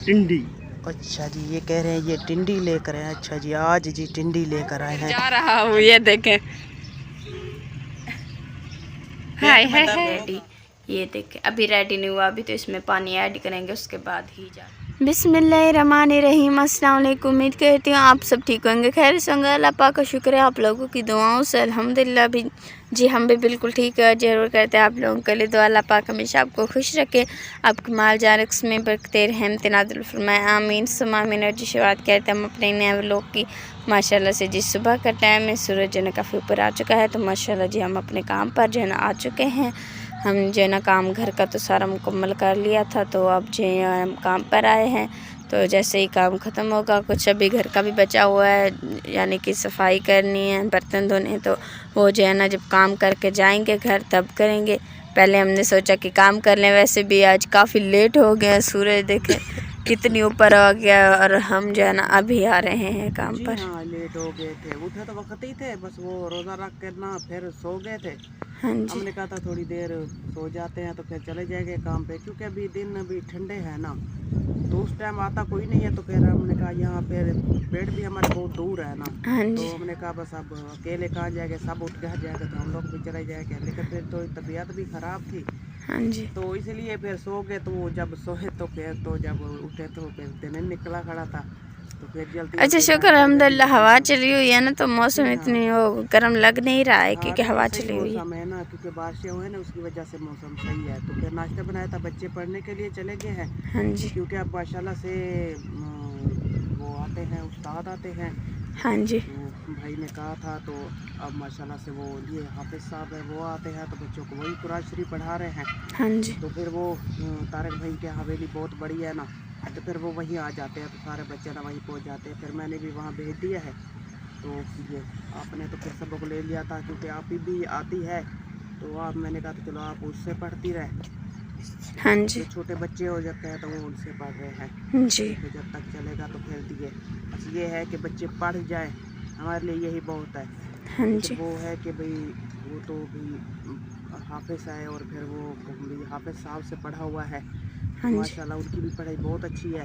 टिंडी। अच्छा जी, ये कह रहे हैं ये टिंडी लेकर आए। अच्छा जी, आज जी टिंडी लेकर आए हैं। जा रहा हूँ, ये देखें। हाय हाय हाय। ये देखें, अभी रेडी नहीं हुआ, अभी तो इसमें पानी ऐड करेंगे, उसके बाद ही जा। बिस्मिल्लाहिर्रहमानिर्रहीम। अस्सलाम वालेकुम। उम्मीद करती हूँ आप सब ठीक होंगे, खैर से होंगे। अल्लाह पाक का शुक्र है आप लोगों की दुआओं से, अल्हम्दुलिल्लाह। भी जी हम भी बिल्कुल ठीक है। जरूर करते हैं आप लोगों के लिए दुआ। अल्लाह पाक हमेशा आपको खुश रखे, आपके माल जारक्स में बरकते रहमत नाज़िल फरमाए, आमीन सुम्मा आमीन। और जी शुरुआत करते हैं हम अपने नए व्लॉग की माशाल्लाह से। जी सुबह का टाइम है, सूरज जो है काफ़ी ऊपर आ चुका है, तो माशाल्लाह जी हम अपने काम पर जो है ना आ चुके हैं। हम जो है ना काम घर का तो सारा मुकम्मल कर लिया था, तो अब जो है हम काम पर आए हैं। तो जैसे ही काम ख़त्म होगा, कुछ अभी घर का भी बचा हुआ है, यानी कि सफाई करनी है, बर्तन धोने, तो वो जो है ना जब काम करके जाएंगे घर तब करेंगे। पहले हमने सोचा कि काम कर लें, वैसे भी आज काफ़ी लेट हो गया, सूरज देखे कितनी ऊपर आ गया, और हम जो है ना अभी आ रहे हैं काम पर। हाँ, लेट हो गए थे, उठे तो वक्त ही थे, बस वो रोज़ा रख कर ना फिर सो गए थे। हाँ जी, हमने कहा था थोड़ी देर सो जाते हैं तो फिर चले जाएंगे काम पे, क्योंकि अभी दिन अभी ठंडे हैं ना, तो उस टाइम आता कोई नहीं है। तो फिर हमने कहा यहाँ फिर पेड़ भी हमारे बहुत दूर है ना, हाँ तो जी, हमने कहा बस अब अकेले कहाँ जाएंगे, सब उठ गया जाएगा तो हम लोग भी चले जाएंगे। लेकिन फिर तो तबीयत भी ख़राब थी, हाँ जी। तो इसलिए फिर सो गए। तो जब सोए तो फिर तो जब उठे तो फिर दिन निकला खड़ा था, तो फिर जल्दी अच्छा जल्दी शुक्र करके अल्हम्दुलिल्लाह, जल्दी हवा जल्दी चली हुई है ना, तो मौसम जी हाँ। इतनी वो गर्म लग नहीं रहा है, हाँ क्योंकि नहीं, हवा सही चली हुई है। मौसम है ना, क्योंकि बारिशें हुई हैं ना, उसकी वजह से मौसम सही है। तो फिर नाश्ता बनाया था, बच्चे पढ़ने के लिए चले गए हैं, हाँ जी, क्योंकि अब माशाल्लाह से वो आते हैं, उस्ताद आते हैं। हाँ जी, तो भाई ने कहा था, तो अब माशाल्लाह से वो ये हाफिज़ साहब है वो आते हैं, तो बच्चों को वही कुरान शरीफ पढ़ा रहे हैं। हाँ जी। तो फिर वो तारक भाई की हवेली बहुत बड़ी है ना, तो फिर वो वहीं आ जाते हैं, तो सारे बच्चे ना वहीं पहुंच जाते हैं। फिर मैंने भी वहाँ भेज दिया है। तो ये आपने तो फिर सबको ले लिया था, क्योंकि आप ही भी आती है, तो आप मैंने कहा तो चलो आप उससे पढ़ती रहे। हाँ जो जी, छोटे बच्चे हो जाते हैं तो वो उनसे पढ़ रहे हैं। जी, तो फिर जब तक चलेगा तो फिर दिए, बस ये है कि बच्चे पढ़ जाए, हमारे लिए यही बहुत है। हाँ लेकिन जी, वो है कि भाई वो तो भी हाफिज़ है, और फिर वो भी हाफिज़ साहब से पढ़ा हुआ है, तो हाँ जी, माशाल्लाह उनकी भी पढ़ाई बहुत अच्छी है।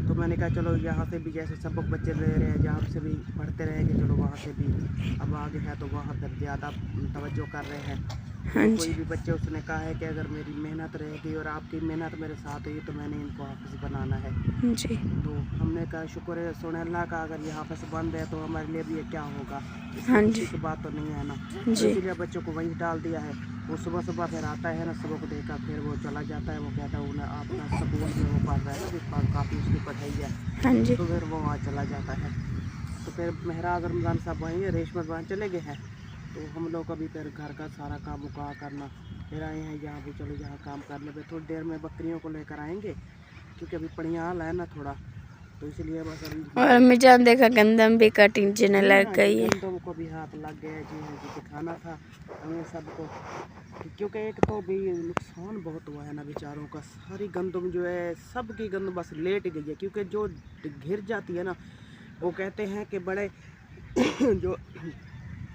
तो मैंने कहा चलो यहाँ से भी जैसे सबक बच्चे ले रहे हैं, जहाँ से भी पढ़ते रहेंगे, चलो वहाँ से भी अब आगे है तो वहाँ पर ज़्यादा तवज्जो कर रहे हैं। हाँ तो कोई जी, भी बच्चे उसने कहा है कि अगर मेरी मेहनत रहेगी और आपकी मेहनत मेरे साथ हुई तो मैंने इनको हाफिज़ बनाना है। जी, तो हमने कहा शुक्र है सोने अल्लाह का, अगर ये हाफिज़ बंद है तो हमारे लिए भी ये क्या होगा, इससे हाँ खुशी जी, की बात तो नहीं है ना। तो जी, इसीलिए बच्चों को वहीं डाल दिया है। वो सुबह सुबह फिर आता है ना, सुबह को देखा फिर वो चला जाता है, वो कहता है उन्हें अपना स्कूल में वो पढ़ रहा है ना, काफ़ी उसकी पढ़ाई है, हाँ जी, तो फिर वो वहाँ चला जाता है। तो फिर महराज रमज़ान साहब वहीं रेशमत वहाँ चले गए हैं, तो हम लोग अभी फिर घर का सारा काम मुका करना फिर आए हैं यहाँ भी। चलो यहाँ काम करने पे थोड़ी देर में बकरियों को लेकर आएंगे, क्योंकि अभी पड़ियाल है ना थोड़ा, तो इसलिए बस अभी और अम्मी जान देखा गंदम भी कटिंग जिने जी लग हाँ जी, गई है। गंदम को भी हाथ लग गया है। जी हाँ जी, दिखाना था हमें सबको, क्योंकि एक तो भी नुकसान बहुत हुआ है ना बेचारों का। सारी गंदम जो है सबकी गंदम बस लेट गई है, क्योंकि जो घिर जाती है ना, वो कहते हैं कि बड़े जो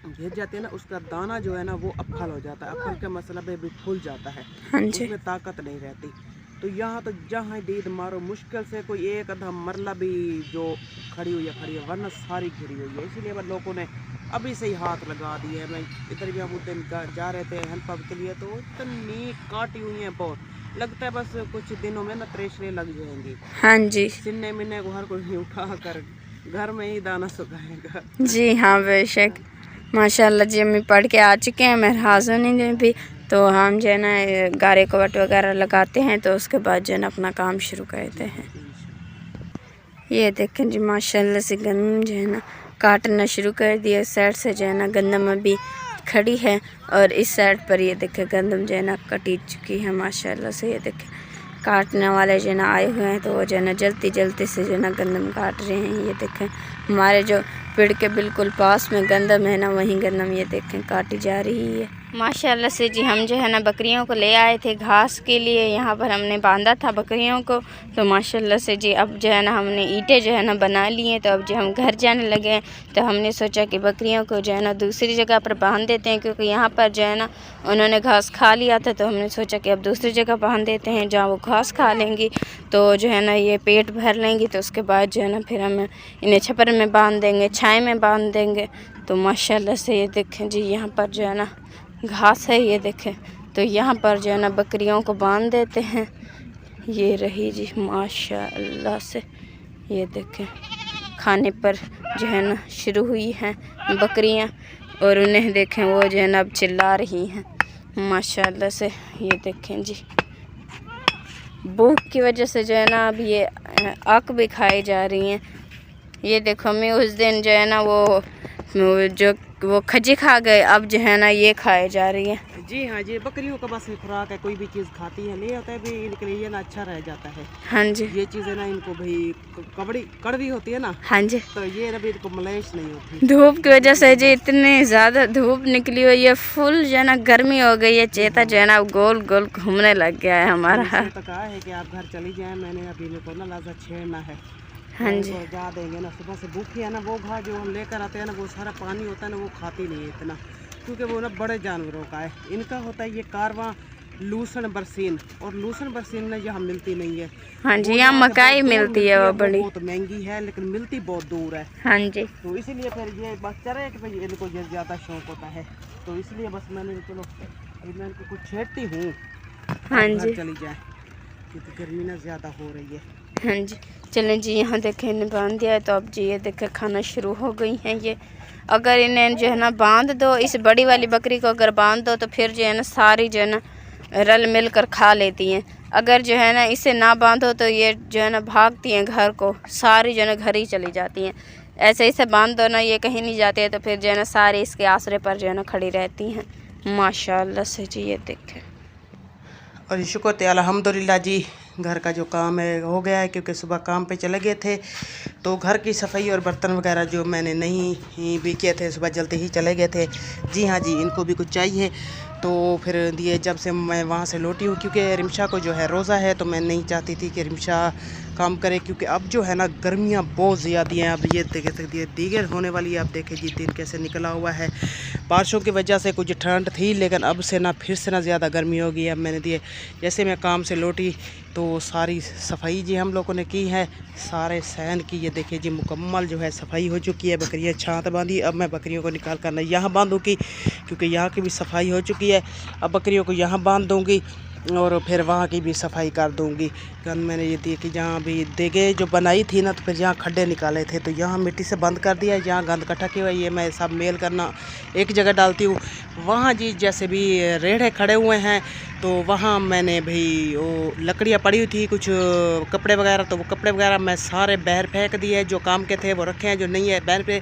घिर जाते हैं ना, उसका दाना जो है ना वो अफल हो जाता है, अफल का मतलब है भी फूल जाता है, हाँ जी, उसमें ताकत नहीं रहती। तो यहाँ तो जहाँ दीद मारो मुश्किल से कोई एक आधा मरला भी जो खड़ी हुई है, वरना सारी घिरी हुई है। इसीलिए मैं लोगों ने अभी से ही हाथ लगा दिए हैं। मैं इधर भी हम उस दिन जा रहे थे हैंड पंप के लिए, तो इतनी काटी हुई है बहुत, लगता है बस कुछ दिनों में ना त्रेशरे लग जाएंगी। हाँ जी, सिन्ने मिन्ने को हर कोई उठा कर घर में ही दाना सुखाएगा। जी हाँ बेशक। माशाल्लाह जी अम्मी पढ़ के आ चुके हैं, मेरे हाजों ने भी। तो हम जो है ना गारे को वट वगैरह लगाते हैं, तो उसके बाद जो है ना अपना काम शुरू करते हैं। ये देखें जी माशाल्लाह से गंदम जो है ना काटना शुरू कर दिया। इस साइड से जो है ना गंदम अभी खड़ी है, और इस साइड पर ये देखें गंदम जो है ना कटी चुकी है माशाल्लाह से। ये देखें काटने वाले जो है ना आए हुए हैं, तो वो जो है ना जल्दी जल्दी से जो है ना गंदम काट रहे हैं। ये देखें हमारे जो पेड़ के बिल्कुल पास में गंदम है ना, वहीं गंदम ये देखें काटी जा रही है। माशाल्लाह से जी हम जो है ना बकरियों को ले आए थे घास के लिए, यहाँ पर हमने बांधा था बकरियों को। तो माशाल्लाह से जी अब जो है ना हमने ईंटें जो है ना बना ली हैं। तो अब जो हम घर जाने लगे हैं तो हमने सोचा कि बकरियों को जो है ना दूसरी जगह पर बांध देते हैं, क्योंकि यहाँ पर जो है ना उन्होंने घास खा लिया था। तो हमने सोचा कि अब दूसरी जगह बांध देते हैं जहाँ वो घास खा लेंगी, तो जो है ना ये पेट भर लेंगी। तो उसके बाद जो है ना फिर हम इन्हें छप्पर में बांध देंगे, छाए में बांध देंगे। तो माशाल्लाह से ये देखें जी यहाँ पर जो है ना घास है, ये देखें। तो यहाँ पर जो है ना बकरियों को बांध देते हैं। ये रही जी माशाल्लाह से, ये देखें खाने पर जो है ना शुरू हुई हैं बकरियाँ, और उन्हें देखें वो जो है ना अब चिल्ला रही हैं माशाल्लाह से। ये देखें जी भूख की वजह से जो है ना अब ये आक भी खाई जा रही हैं। ये देखो मैं उस दिन जो है ना वो खजी खा गए, अब जो है ना ये खाए जा रही है। जी हाँ जी, बकरियों का बस खुराक है, कोई भी चीज़ खाती है ले होता है भी इनके लिए ना अच्छा रह जाता है। हाँ जी, ये चीज़ें ना इनको भाई कड़वी होती है ना। हाँ जी, तो ये ना भी इनको मलेश नहीं होती। धूप की वजह से जी इतनी ज़्यादा धूप निकली हुई है, फुल जो है ना गर्मी हो गई है। चेता जो है ना गोल गोल घूमने लग गया है हमारा। तो कहा है कि आप घर चली जाएं, मैंने अभी इनको ना लाजा छेड़ना है। हाँ जी, तो जा देंगे ना, सुबह से भूखी है ना, वो घास जो हम लेकर आते हैं ना वो सारा पानी होता है ना, वो खाती नहीं है इतना, क्योंकि वो ना बड़े जानवरों का है। इनका होता है ये कारवां लूसन बरसीन, और लूसन बरसीन ना यहाँ मिलती नहीं है। हाँ जी, यहाँ मकाई मिलती है, वो बड़ी बहुत महंगी है, लेकिन मिलती बहुत दूर है। हाँ जी, तो इसीलिए फिर ये बस चले कि भाई इनको ये ज़्यादा शौक होता है, तो इसलिए बस मैंने चलो मैं इनको कुछ छेड़ती हूँ। हाँ जी, चली जाए क्योंकि गर्मी ना ज़्यादा हो रही है। हाँ जी, चलें जी यहाँ देखें इन्हें बांध दिया है। तो अब जी ये देखें खाना शुरू हो गई हैं ये। अगर इन्हें जो है ना बांध दो, इस बड़ी वाली बकरी को अगर बांध दो तो फिर जो है ना सारी जो है ना रल मिल कर खा लेती हैं। अगर जो है ना इसे ना बांधो तो ये जो है ना भागती हैं घर को, सारी जो है ना घर ही चली जाती हैं। ऐसे इसे बांध दो ना, ये कहीं नहीं जाती है, तो फिर जो है ना सारी इसके आसरे पर जो है ना खड़ी रहती हैं माशाल्लाह से जी। ये देखें और शुक्र थे अल्हम्दुलिल्लाह जी, घर का जो काम है हो गया है, क्योंकि सुबह काम पे चले गए थे। तो घर की सफाई और बर्तन वगैरह जो मैंने नहीं भी किए थे, सुबह जल्दी ही चले गए थे। जी हाँ जी, इनको भी कुछ चाहिए। तो फिर दिए जब से मैं वहाँ से लौटी हूँ, क्योंकि रिमशा को जो है रोज़ा है, तो मैं नहीं चाहती थी कि रिमशा काम करे, क्योंकि अब जो है ना गर्मियाँ बहुत ज़्यादा हैं। अब ये देखे सकती है दीगर होने वाली है। आप देखें जी दिन कैसे निकला हुआ है। बारिशों की वजह से कुछ ठंड थी, लेकिन अब से ना फिर से ना ज़्यादा गर्मी हो गई है। अब मैंने दिए जैसे मैं काम से लौटी तो सारी सफाई जी हम लोगों ने की है, सारे सहन की। ये देखिए जी मुकम्मल जो है सफाई हो चुकी है। बकरियाँ छांत बांधी, अब मैं बकरियों को निकाल कर यहाँ बांधूँगी, क्योंकि यहाँ की भी सफाई हो चुकी है। अब बकरियों को यहाँ बांध दूँगी और फिर वहाँ की भी सफाई कर दूँगी। गंद मैंने ये दी कि जहाँ भी देगे जो बनाई थी ना, तो फिर जहाँ खड्डे निकाले थे तो यहाँ मिट्टी से बंद कर दिया है। जहाँ गंद इकट्ठा किया हुआ है ये मैं सब मेल करना एक जगह डालती हूँ। वहाँ जी जैसे भी रेढ़े खड़े हुए हैं तो वहाँ मैंने भाई वो लकड़ियाँ पड़ी हुई थी, कुछ कपड़े वगैरह, तो वो कपड़े वगैरह मैं सारे बाहर फेंक दिए। जो काम के थे वो रखे हैं, जो नहीं है बाहर पे।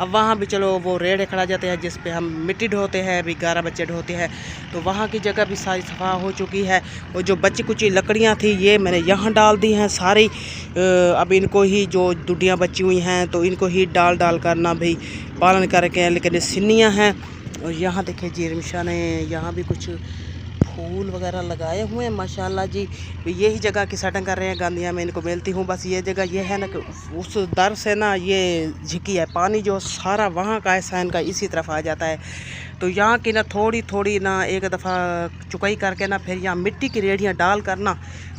अब वहाँ भी चलो वो रेढ़े खड़ा जाते हैं जिस पे हम मिट्टी ढोते हैं, अभी 11 बच्चे ढोते हैं, तो वहाँ की जगह भी सारी सफा हो चुकी है। और जो बची कुची लकड़ियाँ थी ये मैंने यहाँ डाल दी हैं सारी। अब इनको ही जो दुडियाँ बची हुई हैं तो इनको ही डाल करना भाई पालन करके। लेकिन सिन्नियाँ हैं। और यहाँ देखिए जी रिमशा ने यहाँ भी कुछ फूल वगैरह लगाए हुए हैं माशाल्लाह जी। यही जगह की सेटिंग कर रहे हैं, गांधिया में इनको मिलती हूँ। बस ये जगह ये है ना कि उस दर से ना ये झिकी है, पानी जो सारा वहाँ का है सहन का इसी तरफ आ जाता है। तो यहाँ की ना थोड़ी ना एक दफ़ा चुकाई करके ना फिर यहाँ मिट्टी की रेडियाँ डाल करना,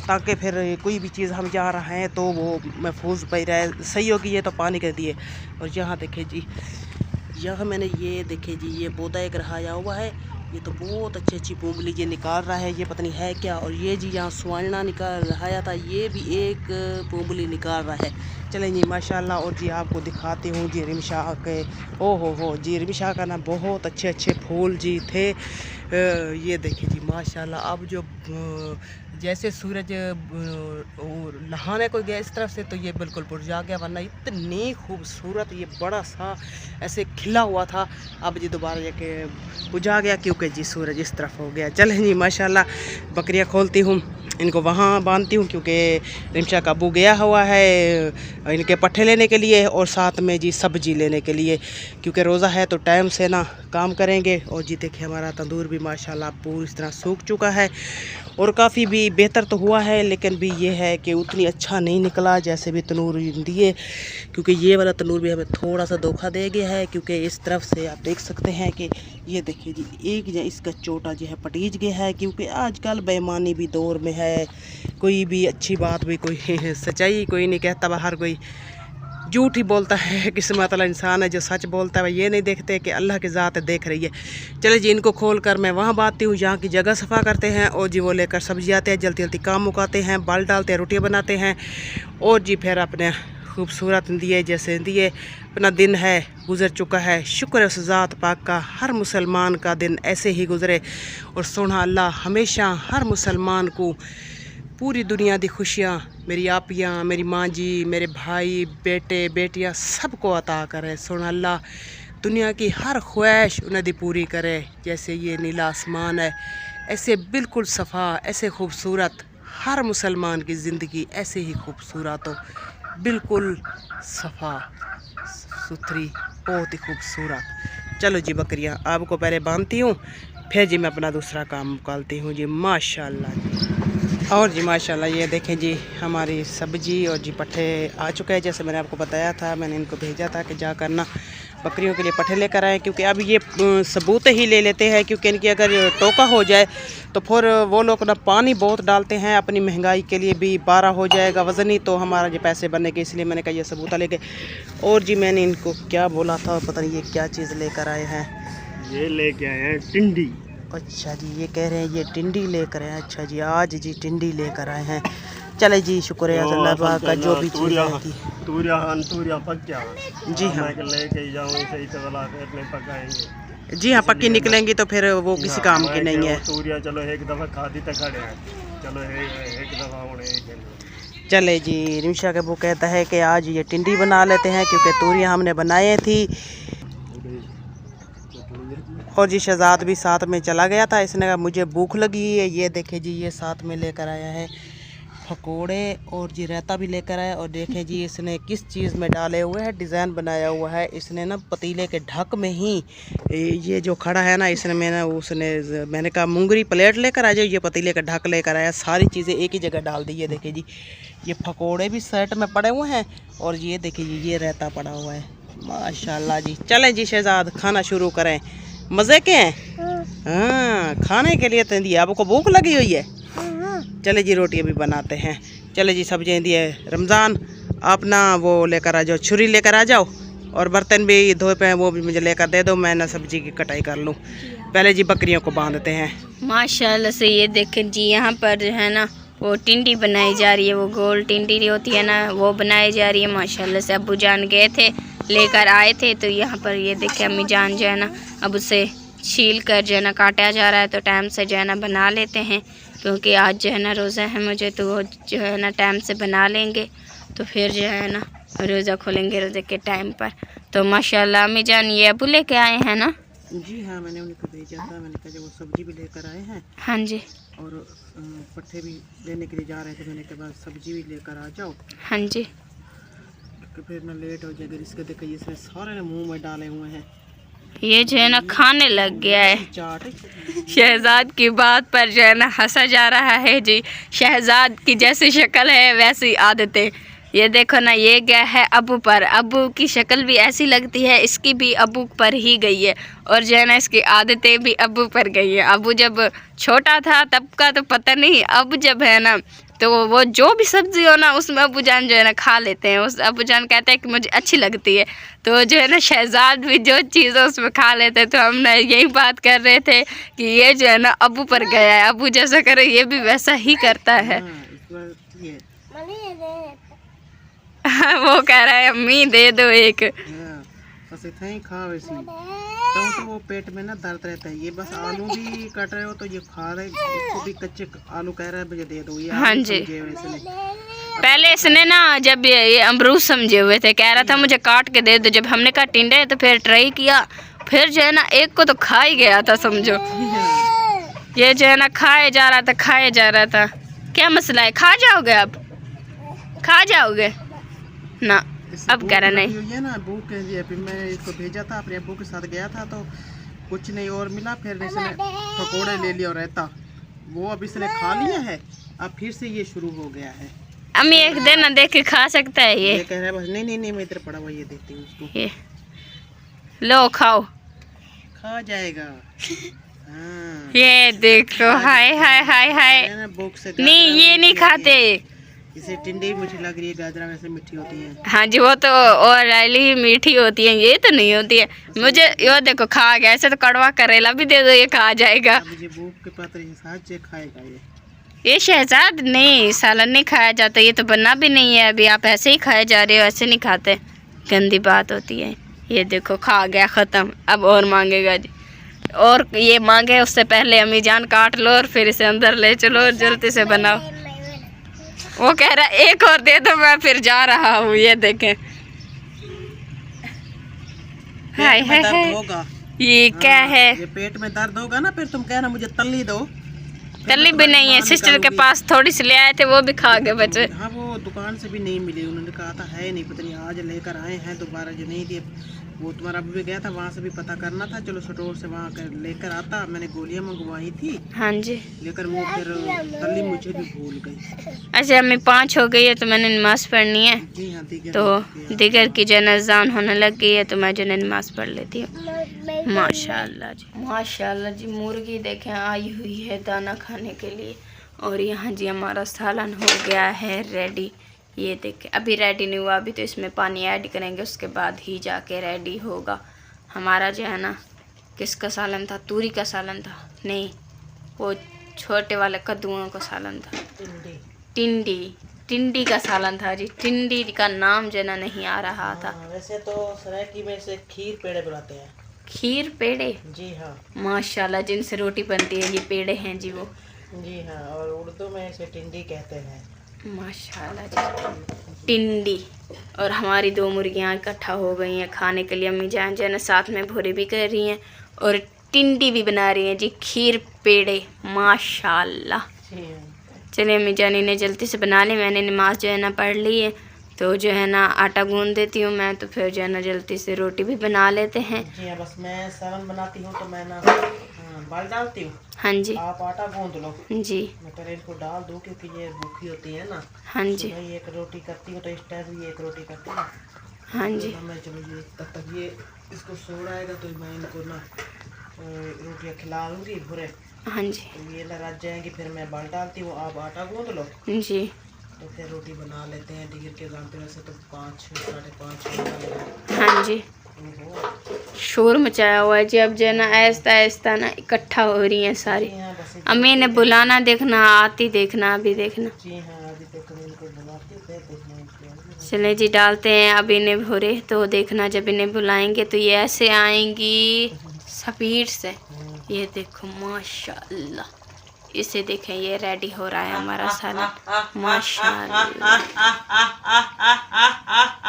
ताकि फिर कोई भी चीज़ हम जा रहे हैं तो वो महफूज पई रहे, सही होगी। ये तो पानी कर दिए। और यहाँ देखे जी, यहाँ मैंने ये देखे जी ये पौधा एक रहाया हुआ है, ये तो बहुत अच्छी पूंगली ये निकाल रहा है, ये पता नहीं है क्या। और ये जी यहाँ सुवाना निकाल रहाया था, ये भी एक पूंगली निकाल रहा है। चलें जी माशाल्लाह। और जी आपको दिखाती हूँ जी रिमशा के, ओ हो जी रिमशा का ना बहुत अच्छे फूल जी थे। ये देखिए जी माशाल्लाह। अब जो जैसे सूरज नहाने को गया इस तरफ से तो ये बिल्कुल बुझा गया, वरना इतनी खूबसूरत ये बड़ा सा ऐसे खिला हुआ था। अब जी दोबारा जाके बुझा गया, क्योंकि जी सूरज इस तरफ हो गया। चलें जी माशाल्लाह, बकरियां खोलती हूँ, इनको वहाँ बांधती हूँ क्योंकि रिमशा का अब्बू गया हुआ है इनके पट्ठे लेने के लिए और साथ में जी सब्जी लेने के लिए, क्योंकि रोज़ा है तो टाइम से ना काम करेंगे। और जी देखिए हमारा तंदूर भी माशाल्लाह पूरी तरह सूख चुका है और काफ़ी भी बेहतर तो हुआ है, लेकिन भी ये है कि उतनी अच्छा नहीं निकला जैसे भी तंदूर दिए, क्योंकि ये वाला तंदूर भी हमें थोड़ा सा धोखा दे गया है। क्योंकि इस तरफ से आप देख सकते हैं कि ये देखिए जी एक इसका चोटा जो है पटीज गया है, क्योंकि आजकल बेईमानी भी दौर में है, कोई भी अच्छी बात भी कोई सच्चाई कोई नहीं कहता, हर कोई झूठ ही बोलता है। किस्मत वाला इंसान है जो सच बोलता है, ये नहीं देखते कि अल्लाह की ज़ात देख रही है। चले जी इनको खोल कर मैं वहाँ बांधती हूँ, यहाँ की जगह सफ़ा करते हैं और जी वो लेकर सब्जी आते हैं, जल्दी जल्दी काम मुकाते हैं, बाल डालते हैं, रोटियाँ बनाते हैं और जी फिर अपने खूबसूरत दिए जैसे दिए अपना दिन है गुज़र चुका है। शुक्र है उस ज़ात पाक का, हर मुसलमान का दिन ऐसे ही गुज़रे और सोना अल्लाह हमेशा हर मुसलमान को पूरी दुनिया दी खुशियाँ मेरी आपियाँ, मेरी माँ जी, मेरे भाई, बेटे बेटियाँ सबको अता करे। सोना अल्लाह दुनिया की हर ख्वाहिश उन्हें दी पूरी करे। जैसे ये नीला आसमान है ऐसे बिल्कुल सफ़ा, ऐसे खूबसूरत हर मुसलमान की ज़िंदगी ऐसे ही खूबसूरत हो, बिल्कुल सफ़ा सुथरी, बहुत ही खूबसूरत। चलो जी बकरियाँ आपको पहले बांधती हूँ, फिर जी मैं अपना दूसरा काम निकालती हूँ जी माशाल्लाह जी। और जी माशाल्लाह ये देखें जी हमारी सब्जी और जी पट्ठे आ चुके हैं। जैसे मैंने आपको बताया था, मैंने इनको भेजा था कि जा करना बकरियों के लिए पट्ठे लेकर आए, क्योंकि अब ये सबूत ही ले लेते हैं, क्योंकि इनकी अगर टोका हो जाए तो फिर वो लोग ना पानी बहुत डालते हैं, अपनी महंगाई के लिए भी 12 हो जाएगा वज़न ही, तो हमारा जो पैसे बनने के, इसलिए मैंने कहा ये सबूता लेके। और जी मैंने इनको क्या बोला था पता नहीं, ये क्या चीज़ लेकर आए हैं, ये लेके आए हैं टिंडी। अच्छा जी ये कह रहे हैं ये टिंडी लेकर आए हैं। अच्छा जी आज जी टिंडी लेकर आए हैं। चले जी शुक्र है अल्लाह पाक का जो भी चीज़ थी। तूरिया पक्का जी हाँ लेके जाऊँ सही तो वाला फिर नहीं पकाएंगे। जी हाँ पक्की निकलेंगी तो फिर वो किसी काम की नहीं है। तूरिया चलो एक दफ़ा खादी तक खड़े हैं, चलो एक दफ़ा उन्हें। चले जी रिमशा के वो कहता है कि आज ये टिंडी बना लेते हैं, क्योंकि तूरियाँ हमने बनाए थी। और जी शहजाद भी साथ में चला गया था, इसने कहा मुझे भूख लगी है। ये देखे जी ये साथ में लेकर आया है पकोड़े और जी रायता भी लेकर आया। और देखें जी इसने किस चीज़ में डाले हुए हैं, डिज़ाइन बनाया हुआ है इसने ना पतीले के ढक में ही। ये जो खड़ा है ना इसने मैंने कहा मुंगरी प्लेट लेकर आ जाओ, ये पतीले का ढक लेकर आया, सारी चीज़ें एक ही जगह डाल दी। ये देखिए जी ये पकोड़े भी सेट में पड़े हुए हैं और ये देखिए जी ये रायता पड़ा हुआ है माशाल्लाह जी। चलें जी शहजाद खाना शुरू करें, मज़े के हैं हाँ खाने के लिए तो दिया, आपको भूख लगी हुई है। चले जी रोटियाँ भी बनाते हैं। चले जी सब्जियाँ दी है रमज़ान, आप ना वो लेकर आ जाओ, छुरी लेकर आ जाओ और बर्तन भी धोए पे हैं वो भी मुझे लेकर दे दो, मैं ना सब्जी की कटाई कर लूँ। पहले जी बकरियों को बांधते हैं माशाल्लाह से। ये देखें जी यहाँ पर जो है ना वो टिंडी बनाई जा रही है, वो गोल टिंडी होती है ना वो बनाई जा रही है माशाल्लाह से। अब्बू जान गए थे लेकर आए थे, तो यहाँ पर ये देखे अम्मी जान जो है ना अब उसे छील कर जो है ना काटा जा रहा है, तो टाइम से जो है ना बना लेते हैं, क्योंकि आज जो है ना रोज़ा है मुझे, तो वो जो है ना टाइम से बना लेंगे तो फिर जो है ना रोज़ा खोलेंगे रोज़े के टाइम पर। तो माशाल्लाह अम्मी जान ये अब्बू लेके आए हैं ना। जी हाँ मैंने उनको भेजा था, मैंने कहा जब वो सब्जी भी लेकर आए हैं हाँ जी और पट्ठे भी लेने के लिए जा रहे थे, मैंने कहा सब्जी भी लेकर आ जाओ हाँ जी। कि फिर ना लेट हो जाएगा। इसके देखिए इसने सारे मुंह में डाले हुए हैं, ये जो है ना खाने लग गया है। चाट शहजाद की बात पर जो है ना हंसा जा रहा है जी। शहजाद की जैसी शक्ल है वैसी आदतें। ये देखो ना ये गया है अब्बू पर, अब्बू की शक्ल भी ऐसी लगती है, इसकी भी अब्बू पर ही गई है और जो है ना इसकी आदतें भी अब्बू पर गई है। अब्बू जब छोटा था तब का तो पता नहीं, अब जब है ना तो वो जो भी सब्ज़ी हो ना उसमें अब्बू जान जो है ना खा लेते हैं। उस अब्बू जान कहते हैं कि मुझे अच्छी लगती है, तो जो है ना शहजाद भी जो चीज़ है उसमें खा लेते हैं। तो हम ना यही बात कर रहे थे कि ये जो है ना अब्बू पर गया है, अब्बू जैसा करे ये भी वैसा ही करता है। वो कह रहा है अम्मी दे दो एक, बस इतना ही खा वैसी तो वो पेट में ना दर्द रहता है। ये बस आलू भी काट रहे हो तो ये खा रहे, इसको भी कच्चे आलू कह रहा है मुझे दे दो। ये हाँ जी इसने पहले इसने ना जब ये अमरूद समझे हुए थे, कह रहा था मुझे काट के दे दो। जब हमने कहा टिंडे तो फिर ट्राई किया, फिर जो है ना एक को तो खा ही गया था समझो। ये जो है ना खाए जा रहा था। क्या मसला है? खा जाओगे अब? खा जाओगे ना? अब कह रहा नहीं। ये ना भूख के लिए फिर मैं इसको भेजा था, अपने अब्बू के साथ गया था तो कुछ नहीं और मिला, फिर इसने पकोड़े ले लिया और रहता वो अब इसने खा लिया है। अब फिर से ये शुरू हो गया है। अम्मी एक देना, देख के खा सकता है ये कह रहा है बस। नहीं नहीं नहीं, मैं इधर पड़ा हुआ ये देखती हूँ उसको। ये लो खाओ, खा जाएगा। हाँ। ये देखो। हाय हाय हाय हाय। है ना, भूख से नहीं ये नहीं खाते। इसे टिंडे भी मीठी लग रही है, गाजरा वैसे मीठी होती है। हाँ जी, वो तो और रैली मीठी होती है, ये तो नहीं होती है। मुझे यो देखो खा गया। ऐसे तो कड़वा करेला भी दे दो, ये खा जाएगा। मुझे भूख के पात्र साथ खाएगा ये। ये शहजाद नहीं, सालन नहीं खाया जाता, ये तो बनना भी नहीं है अभी। आप ऐसे ही खाए जा रहे हो, ऐसे नहीं खाते, गंदी बात होती है। ये देखो खा गया, ख़त्म। अब और मांगेगा जी, और ये मांगे उससे पहले अम्मी जान काट लो और फिर इसे अंदर ले चलो और जल्दी से बनाओ। वो कह रहा एक और दे दो, मैं फिर जा रहा हूँ। ये देखें, हाय हाय हाय। ये क्या है? ये पेट में दर्द होगा ना, फिर तुम कहना मुझे तल्ली दो। तल्ली भी नहीं है, सिस्टर के पास थोड़ी सी ले आए थे, वो भी खा गए बच्चे। हाँ, वो दुकान से भी नहीं मिली, उन्होंने कहा था है नहीं, पता नहीं आज लेकर आए हैं दोबारा जो नहीं दिए। वो तुम्हारा अभी भी गया था, वहाँ से भी पता करना था। चलो स्टोर से वहाँ कर लेकर आता। मैंने गोलियाँ मंगवाई थी। हाँ जी, लेकर वो फिर तल्ली मुझे भी भूल गई। अच्छा अम्मी 5 हो गई है तो मैंने नमाज़ पढ़नी है। जी हाँ, तो दिगर की जो अज़ान होने लग गई है तो मैं जो नमाज़ पढ़ लेती हूँ। माशाल्लाह जी, माशाल्लाह जी। मुर्गी देखें आई हुई है दाना खाने के लिए। और यहाँ जी हमारा सालन हो गया है रेडी। ये देखें, अभी रेडी नहीं हुआ, अभी तो इसमें पानी ऐड करेंगे, उसके बाद ही जाके रेडी होगा। हमारा जो है ना, किसका सालन था? तूरी का सालन था? नहीं, वो छोटे वाले कद्दूओं का सालन था। टिंडी का सालन था जी। टिंडी का नाम जो ना नहीं आ रहा था। वैसे तो सरायकी में से खीर पेड़े बनाते हैं। खीर पेड़े? जी हाँ, माशाल्लाह, जिनसे रोटी बनती है, ये पेड़े हैं जी वो। जी हाँ, और उर्दू में इसे टिंडी कहते हैं। माशाल्लाह जी, टिंडी। और हमारी 2 मुर्गियाँ इकट्ठा हो गई हैं खाने के लिए। अम्मी जान जो है ना साथ में भूरे भी कर रही हैं और टिंडी भी बना रही हैं जी, खीर पेड़े। माशाल्लाह। चलिए अम्मी जानी ने जल्दी से बना ली। मैंने नमाज जो है ना पढ़ ली है, तो जो है ना आटा गूंद देती हूँ मैं, तो फिर जो है ना जल्दी से रोटी भी बना लेते हैं। जी हाँ, बस मैं सालन बनाती हूँ तो मैं ना बाल डालती हूँ। हाँ जी, आप आटा गूंद लो। जी मैं पहले इनको डाल दूँ क्योंकि ये भूखी होती है ना। हाँ जी, मैं एक रोटी करती हूँ तो इस टाइम भी एक रोटी करती हूँ। हाँ जी, तो मैं चलो ये तब तक ये इसको सो आएगा तो मैं इनको ना रोटियाँ खिला दूँगी भूरे। हाँ जी, तो ये ना रच जाएंगी, फिर मैं बाल डालती हूँ, आप आटा गूंद लो जी, तो फिर रोटी बना लेते हैं। डिगर के दाम पे वैसे तो 5 साढ़े 5 हाँ जी। शोर मचाया हुआ है जी। अब जो है ना आहिस्ता आहिस्ता ना इकट्ठा हो रही हैं सारी। अम्मी ने बुलाना, देखना आती, देखना अभी देखना। जी हाँ, अभी तक इनको बुलाती थे, देखना। चले जी डालते हैं अब इन्हें भोरे, तो देखना जब इन्हें बुलाएंगे तो ये ऐसे आएंगी स्पीड से। ये देखो माशाल्लाह, इसे देखें, ये रेडी हो रहा है हमारा सालन। माशाल्लाह,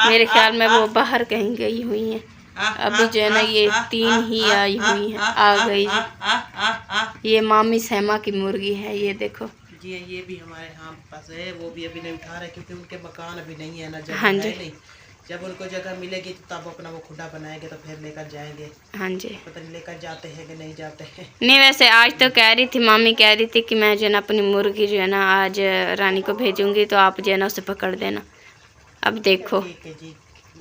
मेरे ख्याल में वो बाहर कहीं गई हुई हैं। अभी जो है ना ये 3 ही आई हुई हैं, आ गई जी। ये मामी सहमा की मुर्गी है, ये देखो जी। ये भी हमारे यहाँ पास है, वो भी अभी नहीं उठा रहे क्योंकि उनके मकान अभी नहीं है ना, जगह हाँ है जी, नहीं। जब उनको जगह मिलेगी तो तब अपना वो खुदा बनाएंगे तो फिर लेकर जाएंगे। हाँ जी। पता नहीं लेकर जाते हैं कि नहीं जाते हैं। नहीं वैसे आज तो कह रही थी, मामी कह रही थी कि मैं जो है ना अपनी मुर्गी जो है ना आज रानी को भेजूंगी, तो आप जो है ना उसे पकड़ देना। अब देखो, ठीक है जी,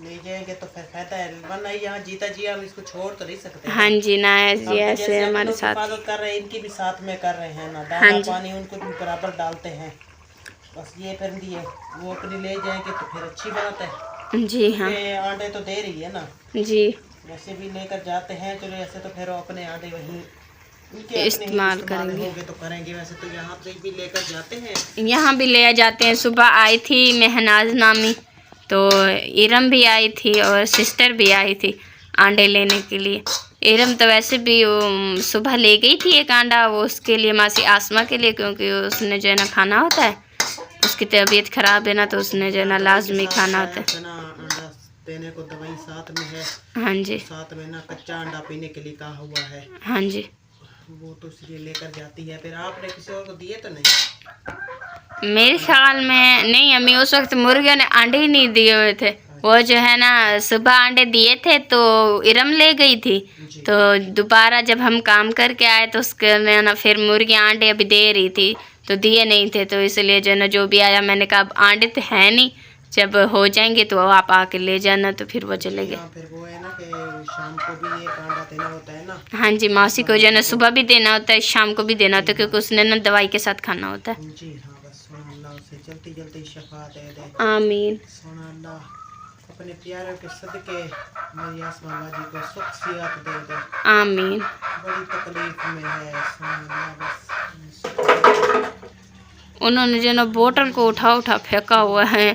ले जाएंगे तो फिर फायदा है, वरना यहाँ जीता जी हम इसको छोड़ तो नहीं सकते। हाँ जी, ना हम ऐसे जैसे हमारे लोग साथ हिफाजत कर रहे हैं, इनकी भी साथ में कर रहे हैं ना, हाँ दाना जी, पानी उनको भी बराबर डालते हैं। बस ये कर दिए, वो अपनी ले जाएंगे तो फिर अच्छी बात है। जी हाँ, ये आंडे तो दे रही है ना जी, वैसे भी लेकर जाते हैं। चलो ऐसे तो फिर वो अपने आंडे वहीं उनके अपने इस्तेमाल करेंगे। होंगे तो करेंगे। वैसे तो यहाँ से भी लेकर जाते हैं, यहाँ भी ले जाते हैं। सुबह आई थी महनाज नामी, तो इरम भी आई थी और सिस्टर भी आई थी अंडे लेने के लिए। इरम तो वैसे भी वो सुबह ले गई थी एक अंडा, वो उसके लिए मासी आसमा के लिए, क्योंकि उसने जो है ना खाना होता है, उसकी तबीयत ख़राब है ना, तो उसने जो है ना लाजमी खाना होता है। अंडा देने को दवाई साथ में है। हाँ जी, साथ में ना कच्चा अंडा पीने के लिए कहा हुआ है। हाँ जी, वो तो इसलिए लेकर जाती है। फिर आपने किसी और को दिए तो नहीं? मेरे ख्याल में नहीं, अम्मी उस वक्त मुर्गियों ने अंडे ही नहीं दिए हुए थे। वो जो है ना सुबह अंडे दिए थे तो इरम ले गई थी, तो दोबारा जब हम काम करके आए तो उसके में ना फिर मुर्गियाँ अंडे अभी दे रही थी तो दिए नहीं थे, तो इसलिए जो है ना जो भी आया मैंने कहा अब अंडे तो है नहीं, जब हो जाएंगे तो आप आके ले जाना, तो फिर वो चले गए। फिर वो है ना कि शाम को भी एक अंडा देना होता है ना। हाँ जी, मौसी को जो है ना सुबह भी देना होता है, शाम को भी देना होता है, क्योंकि उसने ना दवाई के साथ खाना होता है। जी हाँ, बस सोना अल्लाह उसे जल्दी जल्दी शफा दे दे। आमीन। सोना अल्लाह अपने प्यारों के सदके मेरी आसमा बाजी को सुख सियात दे दे। आमीन। बड़ी तकलीफ में है सोना अल्लाह, बस उन्होंने जो ना बोतल को उठा उठा फेंका हुआ है।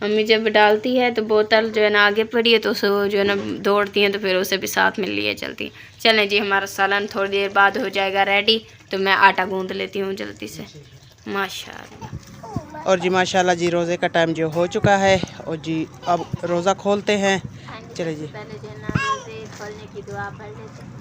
मम्मी जब डालती है तो बोतल जो है ना आगे पड़ी है तो उसे जो है ना दौड़ती हैं, तो फिर उसे भी साथ में लिए चलती हैं। चलें जी, हमारा सालन थोड़ी देर बाद हो जाएगा रेडी, तो मैं आटा गूंद लेती हूँ जल्दी से। माशाल्लाह। और जी माशाल्लाह जी, रोज़े का टाइम जो हो चुका है और जी अब रोज़ा खोलते हैं। चले जी, पहले जो है ना रोज़े खोलने की दुआ पढ़ लेते हैं।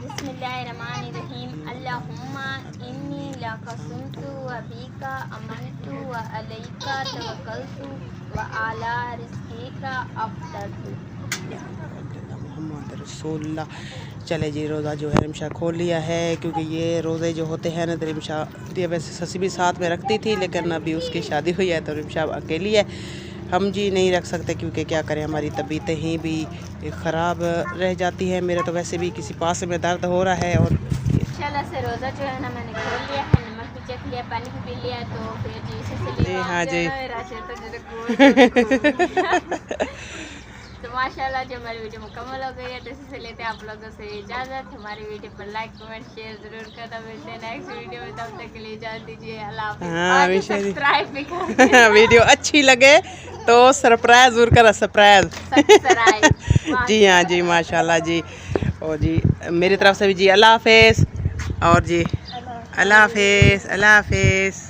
बिस्मिल्लाहिर्रहमानिर्रहीम। अल्लाहुम्मा इन्नी लका सुमतु व बिका अमनतु व अलैका तवक्कलतु व अला रिज़्क़िका अफ़तरतु। मोहम्मद रसूलुल्लाह। चले जी, रोज़ा जो है रिमशा खोल लिया है, क्योंकि ये रोज़े जो होते हैं ना तो रिमशा ये वैसे ससी भी साथ में रखती थी, लेकिन अभी उसकी शादी हुई है तो रिमशा अकेली है। हम जी नहीं रख सकते, क्योंकि क्या करें हमारी तबीयतें ही भी ख़राब रह जाती है। मेरा तो वैसे भी किसी पास में दर्द हो रहा है। और इंशाल्लाह से रोज़ा जो है ना मैंने खोल लिया है, नमक भी चख लिया, पानी भी पी लिया, तो फिर जी इसी से हाँ जी। तो माशाल्लाह जो हमारी वीडियो मुकम्मल हो गई है, तो इसी से लेते हैं आप लोगों से इजाज़त। हमारी वीडियो पर लाइक कमेंट शेयर ज़रूर करना। मिलते हैं नेक्स्ट वीडियो में, तब तक के लिए इजाज़त दीजिए। अल्लाह हाफ़िज़। सब्सक्राइब भी कर वीडियो अच्छी लगे तो सरप्राइज ज़रूर करा, सरप्राइज। जी हाँ जी, माशाल्लाह जी। और जी मेरी तरफ से भी जी अल्लाह हाफ़िज़। और जी अल्लाह हाफ़िज़, अल्लाह हाफ़िज़।